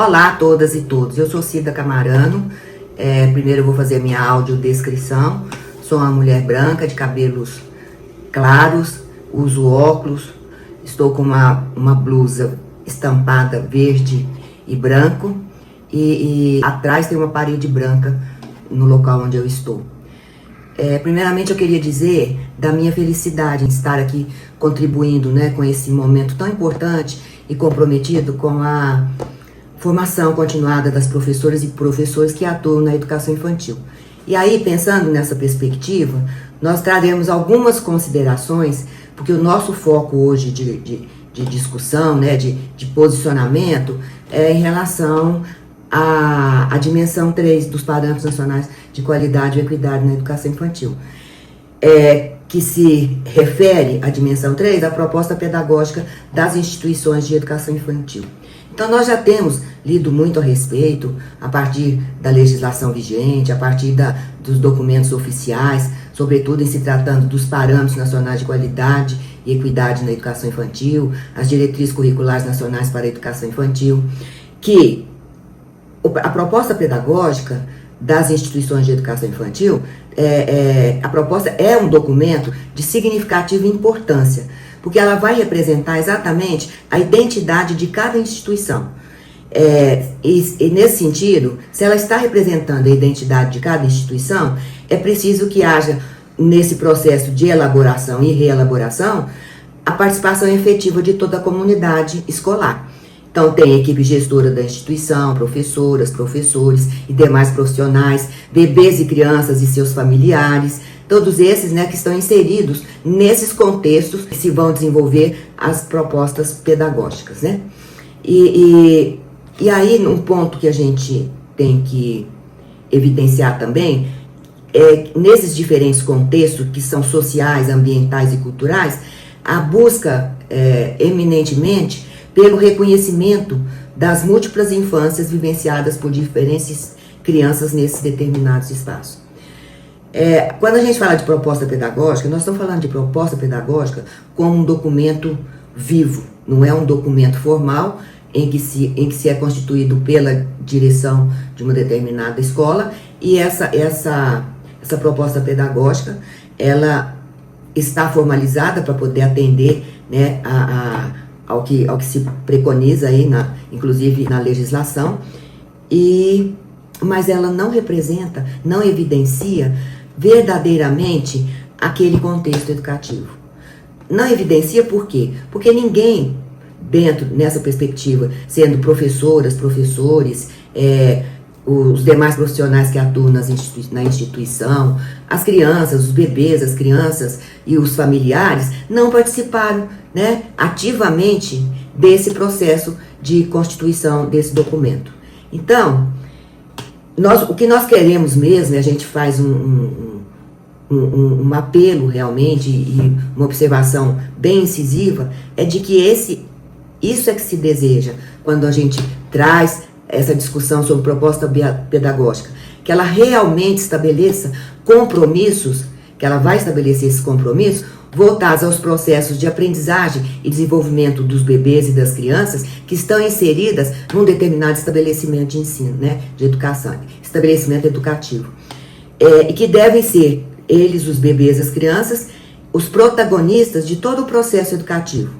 Olá a todas e todos, eu sou Cida Camarano. Primeiro eu vou fazer a minha audiodescrição. Sou uma mulher branca, de cabelos claros, uso óculos, estou com uma blusa estampada verde e branco e atrás tem uma parede branca no local onde eu estou. Primeiramente eu queria dizer da minha felicidade em estar aqui contribuindo, né, com esse momento tão importante e comprometido com a formação continuada das professoras e professores que atuam na educação infantil. E aí, pensando nessa perspectiva, nós traremos algumas considerações, porque o nosso foco hoje de discussão, né, de posicionamento, é em relação à dimensão 3 dos parâmetros nacionais de qualidade e equidade na educação infantil, que se refere à dimensão 3, à proposta pedagógica das instituições de educação infantil. Então, nós já temos lido muito a respeito, a partir da legislação vigente, a partir dos documentos oficiais, sobretudo em se tratando dos parâmetros nacionais de qualidade e equidade na educação infantil, as diretrizes curriculares nacionais para a educação infantil, que a proposta pedagógica das instituições de educação infantil, a proposta é um documento de significativa importância, porque ela vai representar exatamente a identidade de cada instituição. E nesse sentido, se ela está representando a identidade de cada instituição, é preciso que haja, nesse processo de elaboração e reelaboração, a participação efetiva de toda a comunidade escolar. Então, tem a equipe gestora da instituição, professoras, professores e demais profissionais, bebês e crianças e seus familiares, todos esses, né, que estão inseridos nesses contextos que se vão desenvolver as propostas pedagógicas, né? E aí, um ponto que a gente tem que evidenciar também nesses diferentes contextos que são sociais, ambientais e culturais, a busca eminentemente pelo reconhecimento das múltiplas infâncias vivenciadas por diferentes crianças nesses determinados espaços. Quando a gente fala de proposta pedagógica, nós estamos falando de proposta pedagógica como um documento vivo, não é um documento formal em que se é constituído pela direção de uma determinada escola, e essa proposta pedagógica, ela está formalizada para poder atender, né, ao que se preconiza aí, inclusive na legislação, mas ela não representa, não evidencia verdadeiramente aquele contexto educativo. Não evidencia por quê? Porque ninguém, nessa perspectiva, sendo professoras, professores, os demais profissionais que atuam na instituição, as crianças, os bebês, as crianças e os familiares, não participaram, né, ativamente desse processo de constituição desse documento. Então, o que nós queremos mesmo, a gente faz um apelo realmente e uma observação bem incisiva, é de que isso é que se deseja quando a gente traz essa discussão sobre proposta pedagógica, que ela realmente estabeleça compromissos, que ela vai estabelecer esses compromissos voltados aos processos de aprendizagem e desenvolvimento dos bebês e das crianças que estão inseridas num determinado estabelecimento de ensino, né, de educação, estabelecimento educativo. E que devem ser eles, os bebês e as crianças, os protagonistas de todo o processo educativo.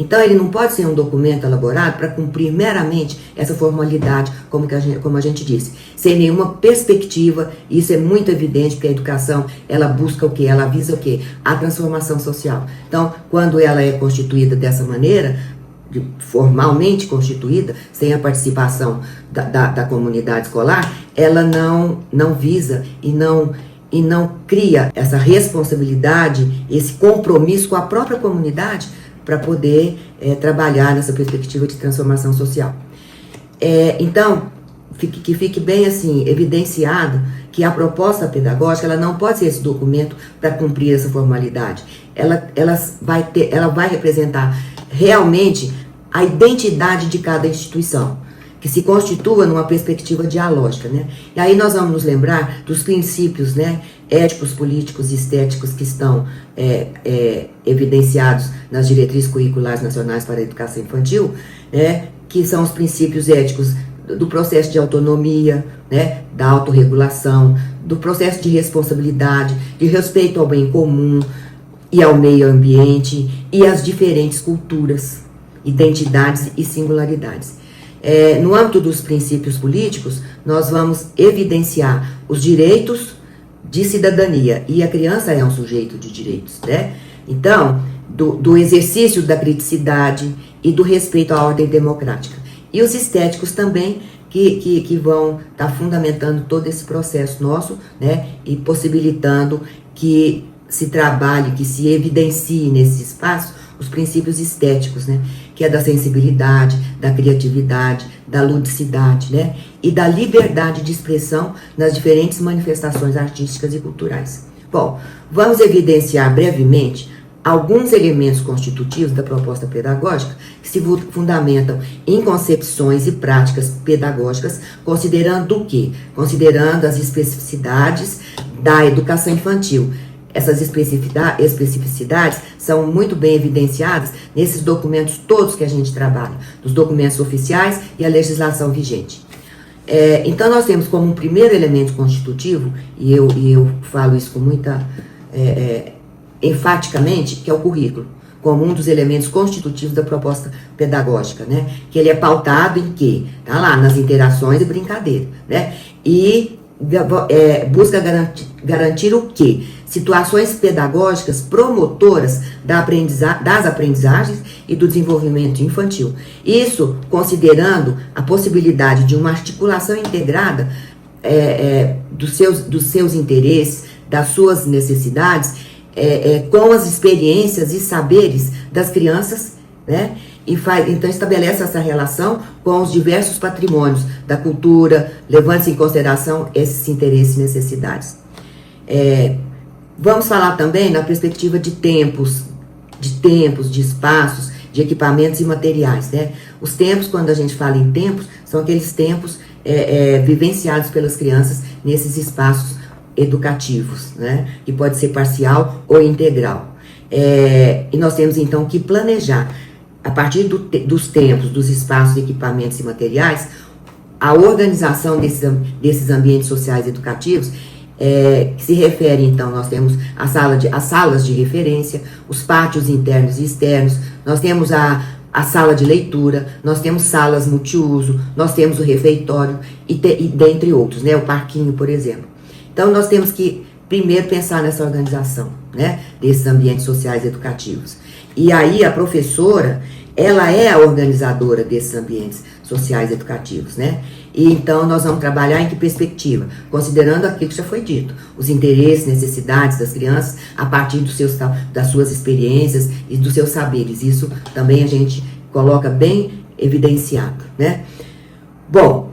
Então, ele não pode ser um documento elaborado para cumprir meramente essa formalidade, como a gente disse, sem nenhuma perspectiva. Isso é muito evidente, porque a educação, ela busca o quê? Ela visa o quê? A transformação social. Então, quando ela é constituída dessa maneira, formalmente constituída, sem a participação da comunidade escolar, ela não visa e não cria essa responsabilidade, esse compromisso com a própria comunidade, para poder trabalhar nessa perspectiva de transformação social. Então, que fique bem assim evidenciado que a proposta pedagógica, ela não pode ser esse documento para cumprir essa formalidade. Ela vai representar realmente a identidade de cada instituição, que se constitua numa perspectiva dialógica, né? E aí nós vamos nos lembrar dos princípios, né, éticos, políticos e estéticos que estão evidenciados nas diretrizes curriculares nacionais para a educação infantil, né, que são os princípios éticos do processo de autonomia, né, da autorregulação, do processo de responsabilidade, de respeito ao bem comum e ao meio ambiente e às diferentes culturas, identidades e singularidades. No âmbito dos princípios políticos, nós vamos evidenciar os direitos de cidadania, e a criança é um sujeito de direitos, né? Então, do exercício da criticidade e do respeito à ordem democrática. E os estéticos também, que vão estar fundamentando todo esse processo nosso, né? E possibilitando que se trabalhe, que se evidencie nesse espaço os princípios estéticos, né? Que é da sensibilidade, da criatividade, da ludicidade, né? E da liberdade de expressão nas diferentes manifestações artísticas e culturais. Bom, vamos evidenciar brevemente alguns elementos constitutivos da proposta pedagógica que se fundamentam em concepções e práticas pedagógicas, considerando o quê? Considerando as especificidades da educação infantil. Essas especificidades são muito bem evidenciadas nesses documentos todos que a gente trabalha, nos documentos oficiais e a legislação vigente. Então, nós temos como um primeiro elemento constitutivo, e eu falo isso com muita enfaticamente, que é o currículo, como um dos elementos constitutivos da proposta pedagógica, né? Que ele é pautado em quê? Tá lá, nas interações e brincadeira, né? E busca garantir o quê? Situações pedagógicas promotoras das aprendizagens e do desenvolvimento infantil. Isso considerando a possibilidade de uma articulação integrada dos seus interesses, das suas necessidades, com as experiências e saberes das crianças, né? Então estabelece essa relação com os diversos patrimônios da cultura, levando-se em consideração esses interesses e necessidades. Vamos falar também na perspectiva de tempos, de espaços, de equipamentos e materiais, né? Os tempos, quando a gente fala em tempos, são aqueles tempos vivenciados pelas crianças nesses espaços educativos, né? Que pode ser parcial ou integral. E nós temos então que planejar, a partir dos tempos, dos espaços, equipamentos e materiais, a organização desses ambientes sociais educativos, que se refere, então, nós temos as salas de referência, os pátios internos e externos, nós temos a sala de leitura, nós temos salas multiuso, nós temos o refeitório e dentre outros, né? O parquinho, por exemplo. Então, nós temos que primeiro pensar nessa organização, né? Desses ambientes sociais educativos. E aí a professora, ela é a organizadora desses ambientes sociais educativos, né? E então nós vamos trabalhar em que perspectiva? Considerando aquilo que já foi dito, os interesses, necessidades das crianças a partir das suas experiências e dos seus saberes. Isso também a gente coloca bem evidenciado, né? Bom,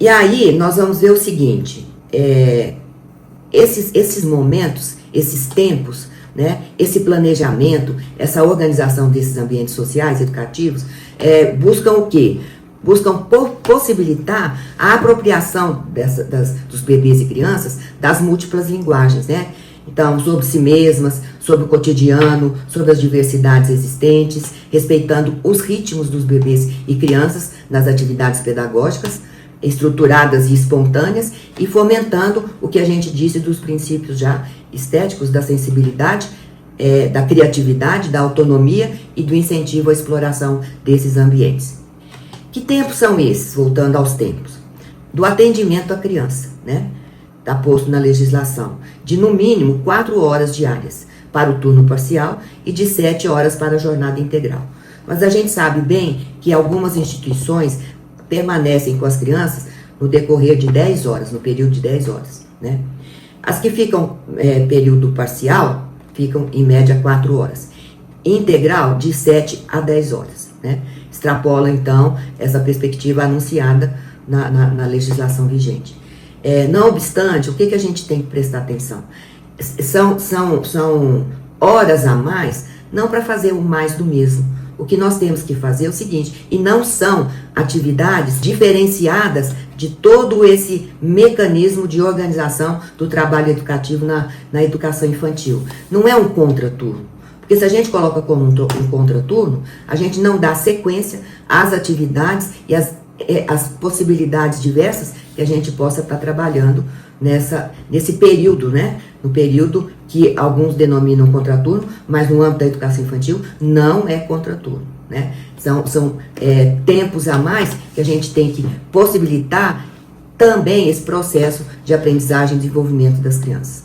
e aí nós vamos ver o seguinte, esses momentos, esses tempos, né, esse planejamento, essa organização desses ambientes sociais, educativos, buscam o quê? Buscam possibilitar a apropriação dos bebês e crianças das múltiplas linguagens, né? Então, sobre si mesmas, sobre o cotidiano, sobre as diversidades existentes, respeitando os ritmos dos bebês e crianças nas atividades pedagógicas, estruturadas e espontâneas, e fomentando o que a gente disse dos princípios já estéticos, da sensibilidade, da criatividade, da autonomia e do incentivo à exploração desses ambientes. Que tempos são esses, voltando aos tempos? Do atendimento à criança, né? Está posto na legislação, de no mínimo 4 horas diárias para o turno parcial e de 7 horas para a jornada integral. Mas a gente sabe bem que algumas instituições permanecem com as crianças no decorrer de 10 horas, no período de 10 horas, né? As que ficam período parcial, ficam em média 4 horas. Integral, de 7 a 10 horas, né? Extrapola, então, essa perspectiva anunciada na legislação vigente. Não obstante, o que a gente tem que prestar atenção? São horas a mais, não para fazer o mais do mesmo. O que nós temos que fazer é o seguinte, e não são atividades diferenciadas de todo esse mecanismo de organização do trabalho educativo na educação infantil. Não é um contraturno. Porque se a gente coloca como um contraturno, a gente não dá sequência às atividades e às as possibilidades diversas que a gente possa estar trabalhando nesse período, né? No período que alguns denominam contraturno, mas no âmbito da educação infantil não é contraturno, né? São tempos a mais que a gente tem que possibilitar também esse processo de aprendizagem e desenvolvimento das crianças.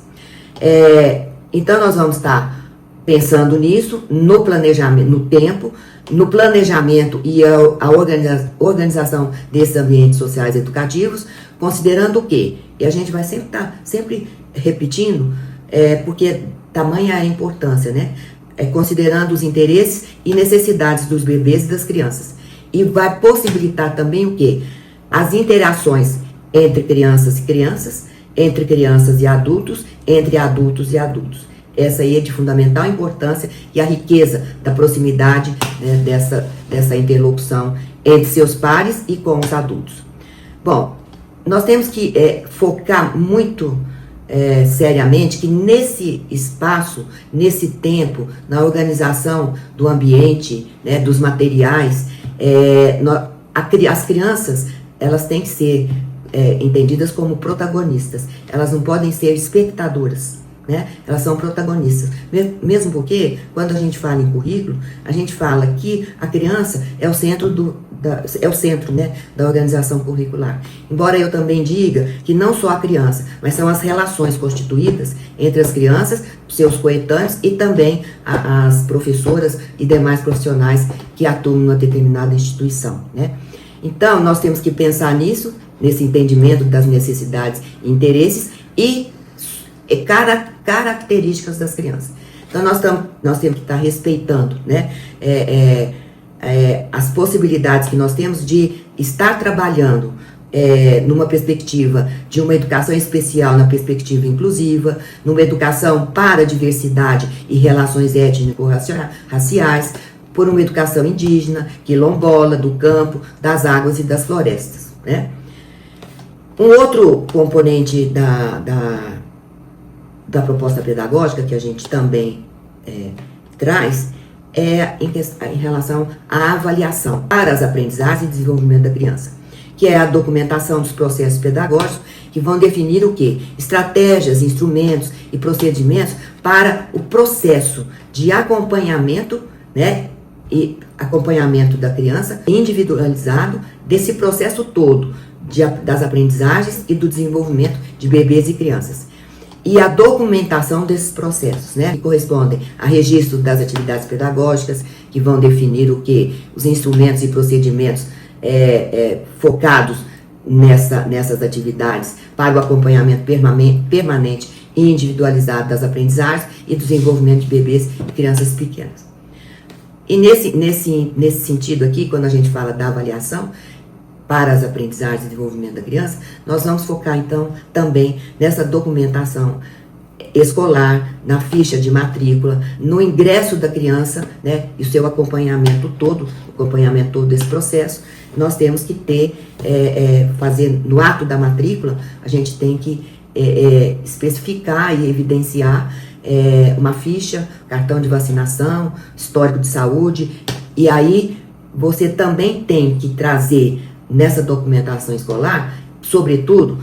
Então, nós vamos estar pensando nisso, no planejamento, no tempo, no planejamento e a organização desses ambientes sociais educativos, considerando o quê? E a gente vai sempre repetindo, porque tamanha a importância, né? Considerando os interesses e necessidades dos bebês e das crianças. E vai possibilitar também o quê? As interações entre crianças e crianças, entre crianças e adultos, entre adultos e adultos. Essa aí é de fundamental importância e a riqueza da proximidade, né, dessa interlocução entre seus pares e com os adultos. Bom, nós temos que focar muito seriamente que nesse espaço, nesse tempo, na organização do ambiente, né, dos materiais, as crianças, elas têm que ser entendidas como protagonistas. Elas não podem ser espectadoras, né? Elas são protagonistas. Mesmo porque, quando a gente fala em currículo, a gente fala que a criança é o centro, né, da organização curricular. Embora eu também diga que não só a criança, mas são as relações constituídas entre as crianças, seus coetâneos e também as professoras e demais profissionais que atuam numa determinada instituição, né? Então, nós temos que pensar nisso, nesse entendimento das necessidades e interesses e características das crianças. Então, nós temos que estar respeitando, né, as possibilidades que nós temos de estar trabalhando numa perspectiva de uma educação especial, na perspectiva inclusiva, numa educação para a diversidade e relações étnico-raciais, por uma educação indígena, quilombola, do campo, das águas e das florestas, né? Um outro componente da proposta pedagógica que a gente também traz em relação à avaliação para as aprendizagens e desenvolvimento da criança, que é a documentação dos processos pedagógicos que vão definir o quê? Estratégias, instrumentos e procedimentos para o processo de acompanhamento, né, e acompanhamento da criança individualizado desse processo todo das aprendizagens e do desenvolvimento de bebês e crianças. E a documentação desses processos, né, que correspondem a registro das atividades pedagógicas, que vão definir o que? Os instrumentos e procedimentos focados nessas atividades para o acompanhamento permanente e individualizado das aprendizagens e do desenvolvimento de bebês e crianças pequenas. E nesse sentido aqui, quando a gente fala da avaliação para as aprendizagens e desenvolvimento da criança, nós vamos focar então também nessa documentação escolar, na ficha de matrícula, no ingresso da criança, né, e o seu acompanhamento todo desse processo. Nós temos que ter, fazer no ato da matrícula, a gente tem que especificar e evidenciar uma ficha, cartão de vacinação, histórico de saúde, e aí você também tem que trazer nessa documentação escolar, sobretudo,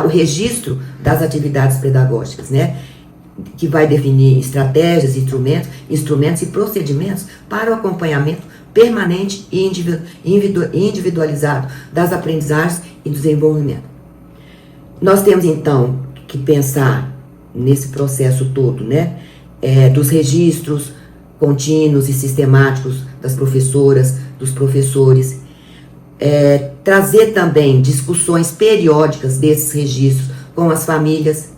o registro das atividades pedagógicas, né, que vai definir estratégias, instrumentos e procedimentos para o acompanhamento permanente e individualizado das aprendizagens e do desenvolvimento. Nós temos, então, que pensar nesse processo todo, né, dos registros contínuos e sistemáticos das professoras, dos professores, trazer também discussões periódicas desses registros com as famílias,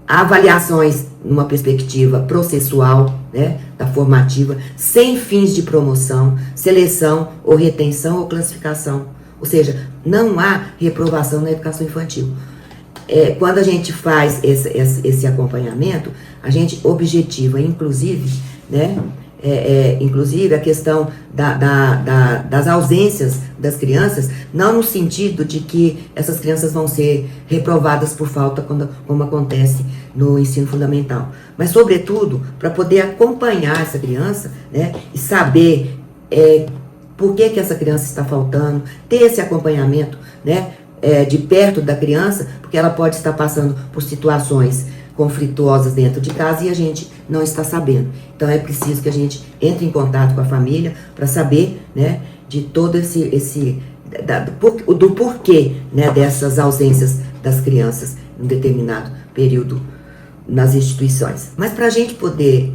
avaliações numa perspectiva processual, né, da formativa, sem fins de promoção, seleção ou retenção ou classificação. Ou seja, não há reprovação na educação infantil. Quando a gente faz esse acompanhamento, a gente objetiva, inclusive, né, inclusive a questão das ausências das crianças, não no sentido de que essas crianças vão ser reprovadas por falta, como acontece no ensino fundamental, mas sobretudo para poder acompanhar essa criança, né, e saber por que essa criança está faltando, ter esse acompanhamento, né, de perto da criança, porque ela pode estar passando por situações conflituosas dentro de casa e a gente não está sabendo. Então é preciso que a gente entre em contato com a família para saber, né, de todo do porquê, né, dessas ausências das crianças em um determinado período nas instituições. Mas para a gente poder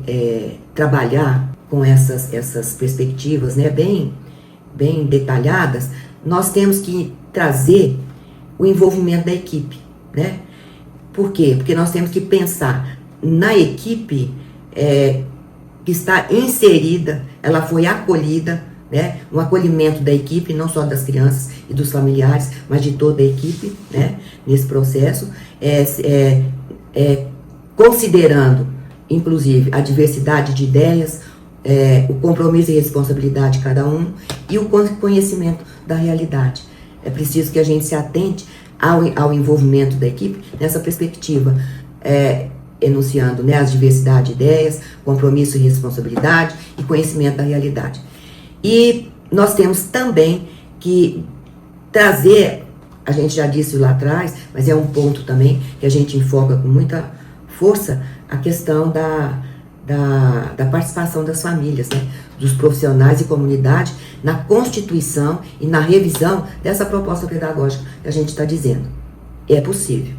trabalhar com essas perspectivas, né, bem detalhadas, nós temos que trazer o envolvimento da equipe, né? Por quê? Porque nós temos que pensar na equipe que está inserida, ela foi acolhida, né? Um acolhimento da equipe, não só das crianças e dos familiares, mas de toda a equipe, né? Nesse processo, considerando, inclusive, a diversidade de ideias, o compromisso e responsabilidade de cada um e o conhecimento da realidade. É preciso que a gente se atente ao envolvimento da equipe nessa perspectiva, enunciando, né, as diversidades de ideias, compromisso e responsabilidade e conhecimento da realidade. E nós temos também que trazer, a gente já disse lá atrás, mas é um ponto também que a gente enfoca com muita força, a questão da participação das famílias, né, dos profissionais e comunidade na constituição e na revisão dessa proposta pedagógica que a gente está dizendo. É possível,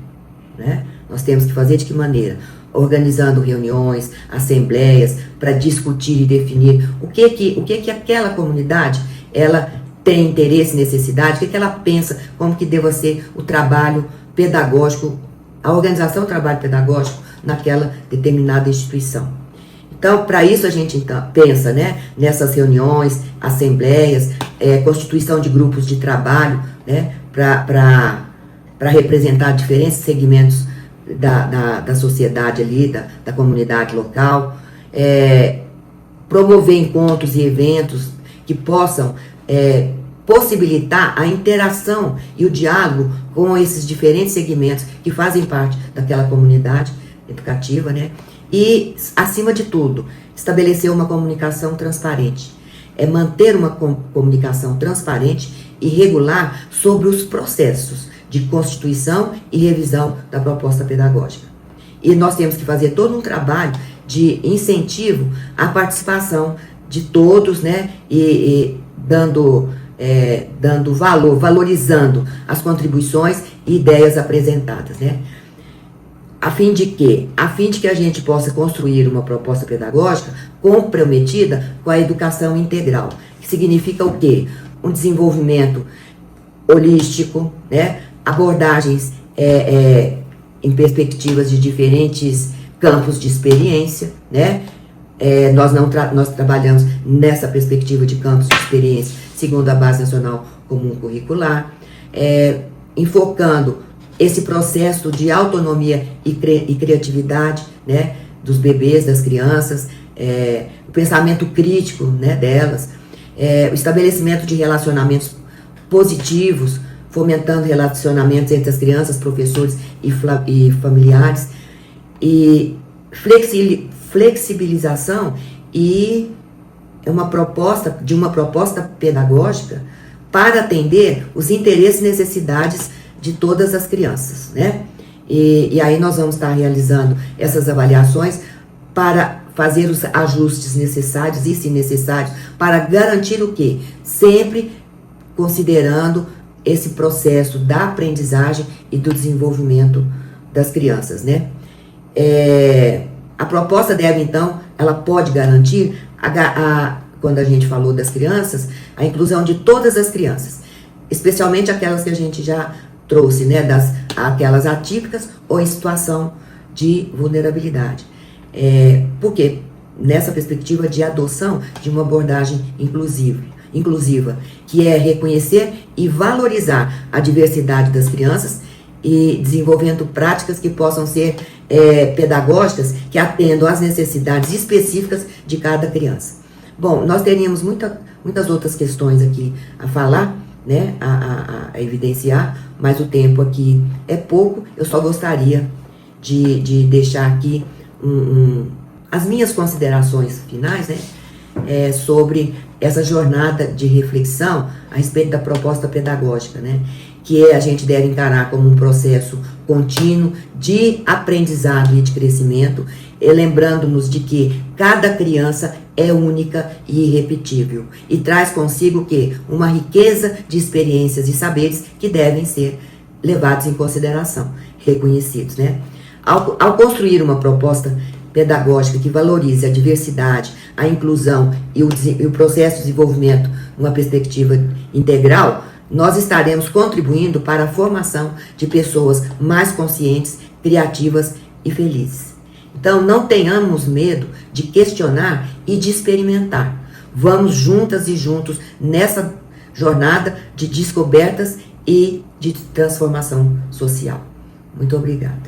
né? Nós temos que fazer de que maneira? Organizando reuniões, assembleias, para discutir e definir o que aquela comunidade ela tem interesse, necessidade, o que ela pensa, como que deva ser o trabalho pedagógico, a organização do trabalho pedagógico naquela determinada instituição. Então, para isso a gente pensa, né, nessas reuniões, assembleias, constituição de grupos de trabalho, né, para representar diferentes segmentos da sociedade ali, da comunidade local, promover encontros e eventos que possam possibilitar a interação e o diálogo com esses diferentes segmentos que fazem parte daquela comunidade educativa, né? E, acima de tudo, estabelecer uma comunicação transparente. Manter uma comunicação transparente e regular sobre os processos de constituição e revisão da proposta pedagógica. E nós temos que fazer todo um trabalho de incentivo à participação de todos, né? E dando valor, valorizando as contribuições e ideias apresentadas, né? A fim de que a gente possa construir uma proposta pedagógica comprometida com a educação integral, que significa o quê? Um desenvolvimento holístico, né? Abordagens em perspectivas de diferentes campos de experiência, né? Nós trabalhamos nessa perspectiva de campos de experiência segundo a Base Nacional Comum Curricular, enfocando esse processo de autonomia e criatividade, né, dos bebês, das crianças, o pensamento crítico, né, delas, o estabelecimento de relacionamentos positivos, fomentando relacionamentos entre as crianças, professores e familiares, e flexibilização e uma proposta pedagógica para atender os interesses e necessidades de todas as crianças, né? E aí nós vamos estar realizando essas avaliações para fazer os ajustes necessários e, se necessários, para garantir o quê? Sempre considerando esse processo da aprendizagem e do desenvolvimento das crianças, né? A proposta deve, então, ela pode garantir, quando a gente falou das crianças, a inclusão de todas as crianças, especialmente aquelas que a gente já trouxe, né, aquelas atípicas ou em situação de vulnerabilidade. Porque nessa perspectiva de adoção de uma abordagem inclusiva, que é reconhecer e valorizar a diversidade das crianças e desenvolvendo práticas que possam ser pedagógicas, que atendam às necessidades específicas de cada criança. Bom, nós teríamos muitas outras questões aqui a falar, né, a evidenciar, mas o tempo aqui é pouco. Eu só gostaria de deixar aqui as minhas considerações finais, né, sobre essa jornada de reflexão a respeito da proposta pedagógica, né? Que a gente deve encarar como um processo contínuo de aprendizado e de crescimento, lembrando-nos de que cada criança é única e irrepetível e traz consigo que uma riqueza de experiências e saberes que devem ser levados em consideração, reconhecidos, né? Ao construir uma proposta pedagógica que valorize a diversidade, a inclusão e o processo de desenvolvimento numa perspectiva integral, nós estaremos contribuindo para a formação de pessoas mais conscientes, criativas e felizes. Então, não tenhamos medo de questionar e de experimentar. Vamos juntas e juntos nessa jornada de descobertas e de transformação social. Muito obrigada.